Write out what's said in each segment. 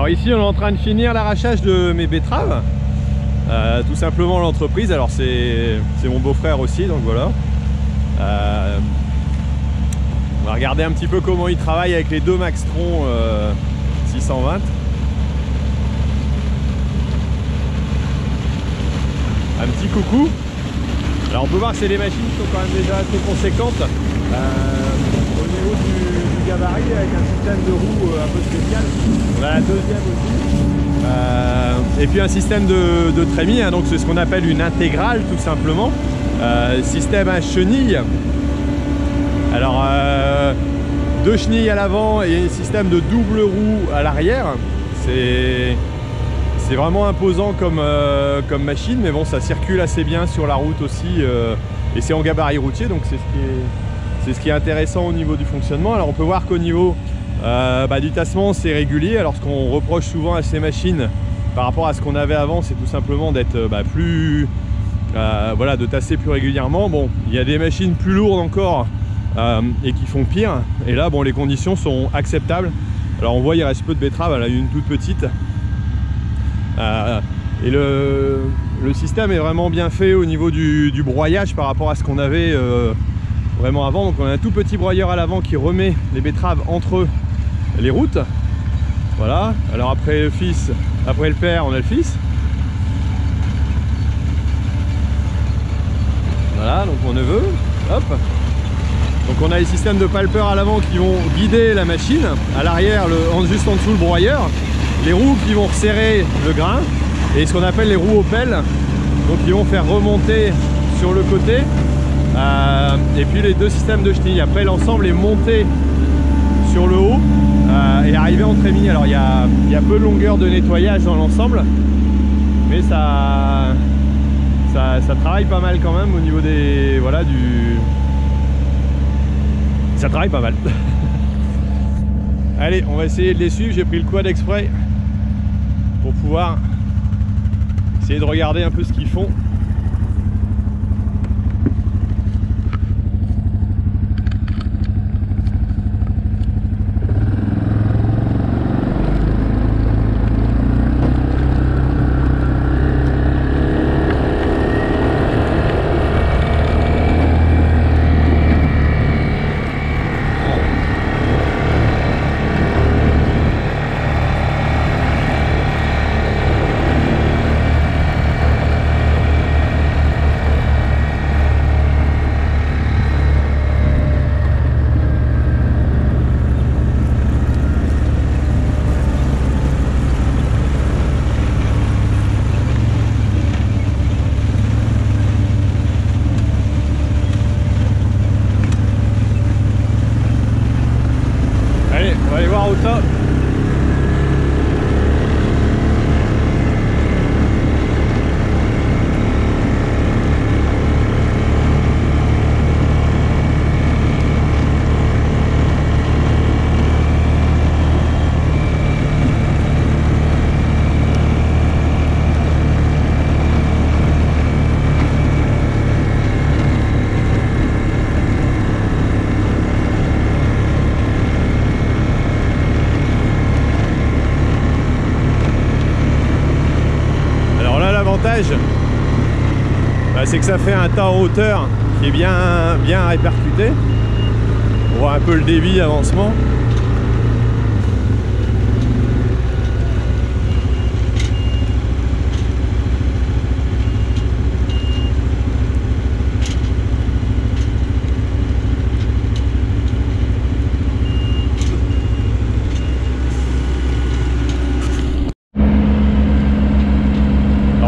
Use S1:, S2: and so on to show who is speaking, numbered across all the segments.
S1: Alors ici on est en train de finir l'arrachage de mes betteraves. Tout simplement l'entreprise, alors c'est mon beau-frère aussi, donc voilà. On va regarder un petit peu comment il travaille avec les deux Maxtron 620. Un petit coucou. Alors on peut voir que c'est des machines qui sont quand même déjà assez conséquentes au niveau du gabarit, avec un système de roue un peu spécial. On a la deuxième aussi. Et puis un système de trémie, hein, donc c'est ce qu'on appelle une intégrale tout simplement. Système à chenilles. Alors deux chenilles à l'avant et un système de double roue à l'arrière. C'est vraiment imposant comme machine, mais bon, ça circule assez bien sur la route aussi, et c'est en gabarit routier, donc c'est ce qui est intéressant au niveau du fonctionnement. Alors on peut voir qu'au niveau du tassement, c'est régulier. Alors ce qu'on reproche souvent à ces machines par rapport à ce qu'on avait avant, c'est tout simplement d'être plus voilà, de tasser plus régulièrement. Bon, il y a des machines plus lourdes encore et qui font pire, et là bon, les conditions sont acceptables. Alors on voit il reste peu de betteraves, elle a une toute petite. Et le système est vraiment bien fait au niveau du broyage par rapport à ce qu'on avait vraiment avant. Donc on a un tout petit broyeur à l'avant qui remet les betteraves entre les routes. Voilà, alors après le fils, après le père, on a le fils. Voilà, donc mon neveu, hop. Donc on a les systèmes de palpeurs à l'avant qui vont guider la machine, à l'arrière juste en dessous le broyeur. Les roues qui vont resserrer le grain, et ce qu'on appelle les roues Opel, donc qui vont faire remonter sur le côté, et puis les deux systèmes de chenilles. Après l'ensemble est monté sur le haut et arrivé en trémie. Alors il y a peu de longueur de nettoyage dans l'ensemble, mais ça travaille pas mal quand même au niveau des voilà ça travaille pas mal. Allez, on va essayer de les suivre. J'ai pris le quad exprès pour pouvoir essayer de regarder un peu ce qu'ils font. C'est que ça fait un tas en hauteur qui est bien répercuté. On voit un peu le débit d'avancement.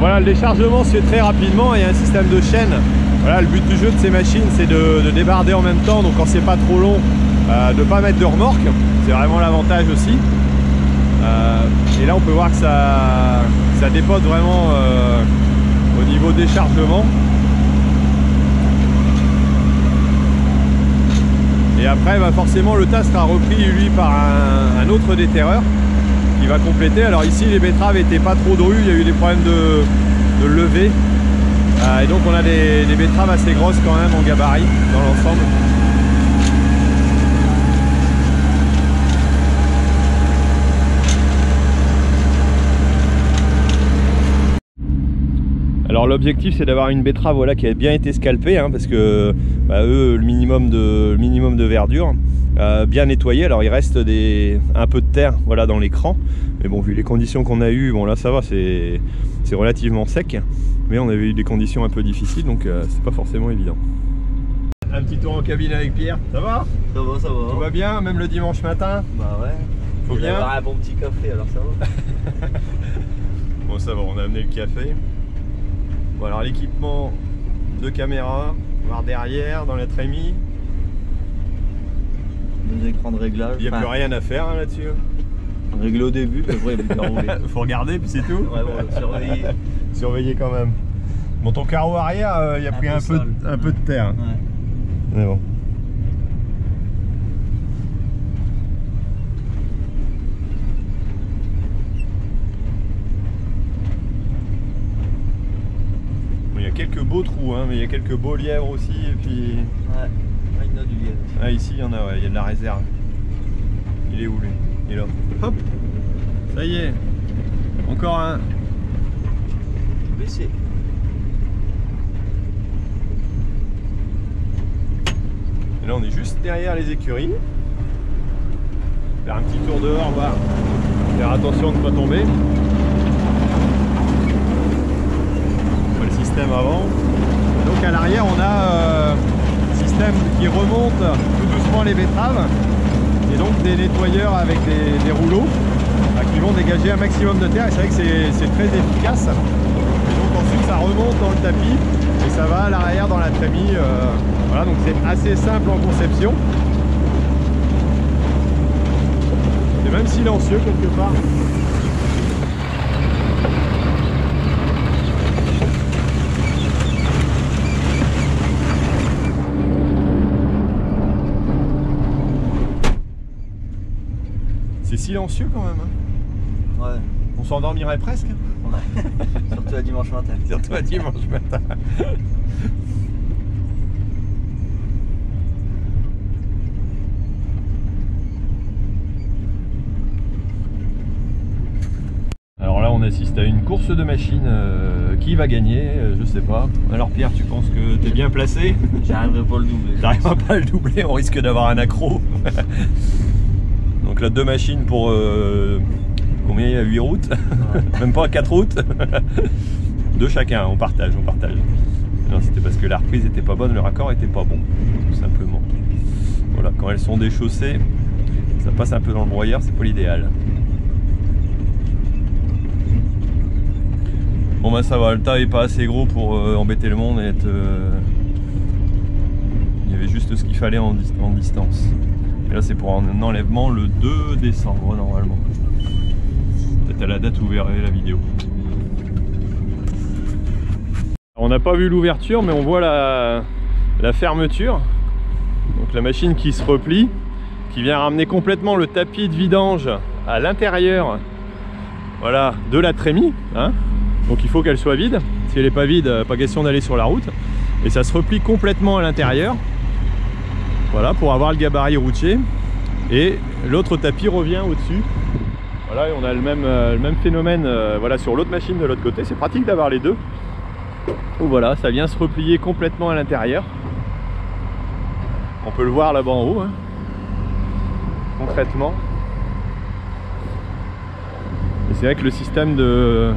S1: Voilà, le déchargement se fait très rapidement, il y a un système de chaîne. Voilà, le but du jeu de ces machines, c'est de débarder en même temps, donc quand c'est pas trop long, de ne pas mettre de remorque. C'est vraiment l'avantage aussi. Et là on peut voir que ça dépote vraiment au niveau déchargement. Et après forcément le tas sera repris lui par un autre déterreur qui va compléter. Alors ici les betteraves n'étaient pas trop drues, il y a eu des problèmes de levée. Et donc on a des betteraves assez grosses quand même en gabarit dans l'ensemble. Alors l'objectif c'est d'avoir une betterave voilà, qui a bien été scalpée hein, parce que bah, eux le minimum de verdure bien nettoyé. Alors il reste un peu de terre voilà, dans l'écran, mais bon vu les conditions qu'on a eues, bon là ça va, c'est relativement sec, mais on avait eu des conditions un peu difficiles donc c'est pas forcément évident. Un petit tour en cabine avec Pierre, ça va?
S2: Ça va, ça va.
S1: Tout va bien, même le dimanche matin?
S2: Bah ouais.
S1: Faut bien
S2: avoir un bon petit café, alors ça va.
S1: Bon ça va, on a amené le café. Bon alors l'équipement de caméra, voir derrière, dans la trémie.
S2: Deux écrans de réglage.
S1: Il n'y a plus rien à faire hein, là-dessus.
S2: Régler au début, après il va rouler.
S1: Faut regarder puis c'est tout.
S2: Ouais, bon, surveiller.
S1: Surveiller quand même. Bon ton carreau arrière, il a pris un peu de terre.
S2: Ouais.
S1: Mais bon. Il y a quelques beaux trous, hein, mais il y a quelques beaux lièvres aussi. Et puis...
S2: Ouais, il y en a du lièvre.
S1: Ah ici il y en a, ouais, il y a de la réserve. Il est où lui? Il est là. Hop. Ça y est. Encore un.
S2: Baissé.
S1: Et là on est juste derrière les écuries. Faire un petit tour dehors, voir. Faire attention de ne pas tomber. On voit le système avant. Donc à l'arrière on a un système qui remonte tout doucement les betteraves. Et donc des nettoyeurs avec des rouleaux qui vont dégager un maximum de terre. Et c'est vrai que c'est très efficace. Et donc ensuite ça remonte dans le tapis et ça va à l'arrière dans la trémie. Voilà, donc c'est assez simple en conception. C'est même silencieux quelque part. C'est silencieux quand même. Hein.
S2: Ouais.
S1: On s'endormirait presque.
S2: Ouais. Surtout à dimanche matin.
S1: Surtout à dimanche matin. Alors là on assiste à une course de machines. Qui va gagner? Je sais pas. Alors Pierre, tu penses que tu es bien placé?
S2: J'arriverai pas à le doubler.
S1: J'arriverai pas à le doubler, on risque d'avoir un accro. Donc là 2 machines pour combien il y a? 8 routes? Ouais. Même pas 4 routes. 2 chacun, on partage. Non, c'était parce que la reprise était pas bonne, le raccord était pas bon, tout simplement. Voilà, quand elles sont déchaussées, ça passe un peu dans le broyeur, c'est pas l'idéal. Bon ben ça va, le tas est pas assez gros pour embêter le monde et être... Il y avait juste ce qu'il fallait en distance. Et là c'est pour un enlèvement le 2 décembre normalement. Peut-être à la date où vous verrez la vidéo. On n'a pas vu l'ouverture mais on voit la fermeture. Donc la machine qui se replie, qui vient ramener complètement le tapis de vidange à l'intérieur, voilà, de la trémie. Hein. Donc il faut qu'elle soit vide. Si elle n'est pas vide, pas question d'aller sur la route. Et ça se replie complètement à l'intérieur. Voilà, pour avoir le gabarit routier. Et l'autre tapis revient au-dessus. Voilà, et on a le même phénomène voilà, sur l'autre machine de l'autre côté. C'est pratique d'avoir les deux. Donc voilà, ça vient se replier complètement à l'intérieur. On peut le voir là-bas en haut, hein, concrètement. Et c'est vrai que le système de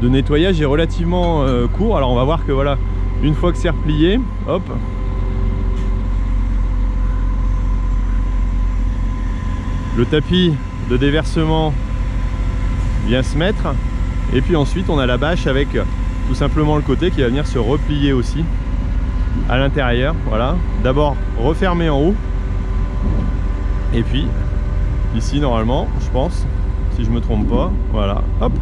S1: nettoyage est relativement court. Alors on va voir que voilà, une fois que c'est replié, hop, le tapis de déversement vient se mettre. Et puis ensuite on a la bâche avec tout simplement le côté qui va venir se replier aussi à l'intérieur. Voilà, d'abord refermer en haut et puis ici normalement, je pense, si je me trompe pas, voilà, hop,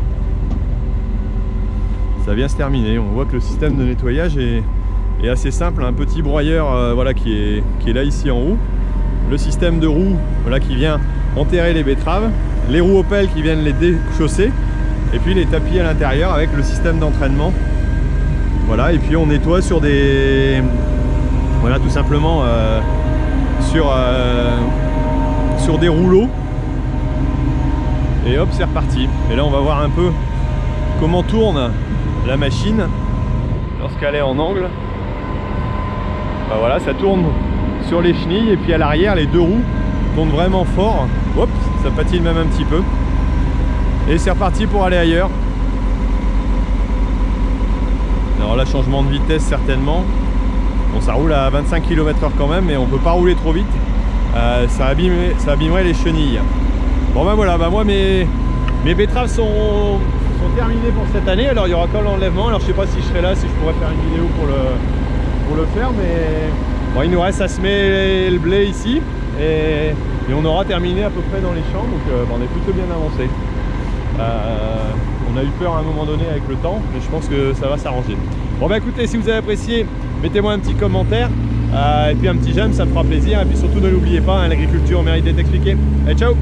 S1: ça vient se terminer. On voit que le système de nettoyage est assez simple, un petit broyeur voilà, qui est là ici en haut, le système de roues voilà, qui vient enterrer les betteraves, les roues Opel qui viennent les déchausser, et puis les tapis à l'intérieur avec le système d'entraînement. Voilà, et puis on nettoie sur des... Voilà, tout simplement sur des rouleaux. Et hop, c'est reparti. Et là, on va voir un peu comment tourne la machine lorsqu'elle est en angle. Bah voilà, ça tourne sur les chenilles et puis à l'arrière les deux roues tournent vraiment fort. Hop, ça patine même un petit peu. Et c'est reparti pour aller ailleurs. Alors là, changement de vitesse certainement. Bon, ça roule à 25 km/h quand même, mais on peut pas rouler trop vite. Ça abîmerait les chenilles. Bon ben voilà, moi mes betteraves sont terminées pour cette année. Alors il y aura quand l'enlèvement. Alors je sais pas si je serai là, si je pourrais faire une vidéo pour le faire, mais bon, il nous reste à semer le blé ici et on aura terminé à peu près dans les champs, donc on est plutôt bien avancé. On a eu peur à un moment donné avec le temps, mais je pense que ça va s'arranger. Bon bah écoutez, si vous avez apprécié, mettez-moi un petit commentaire et puis un petit j'aime, ça me fera plaisir. Et puis surtout ne l'oubliez pas, hein, l'agriculture mérite d'être expliquée. Allez, ciao!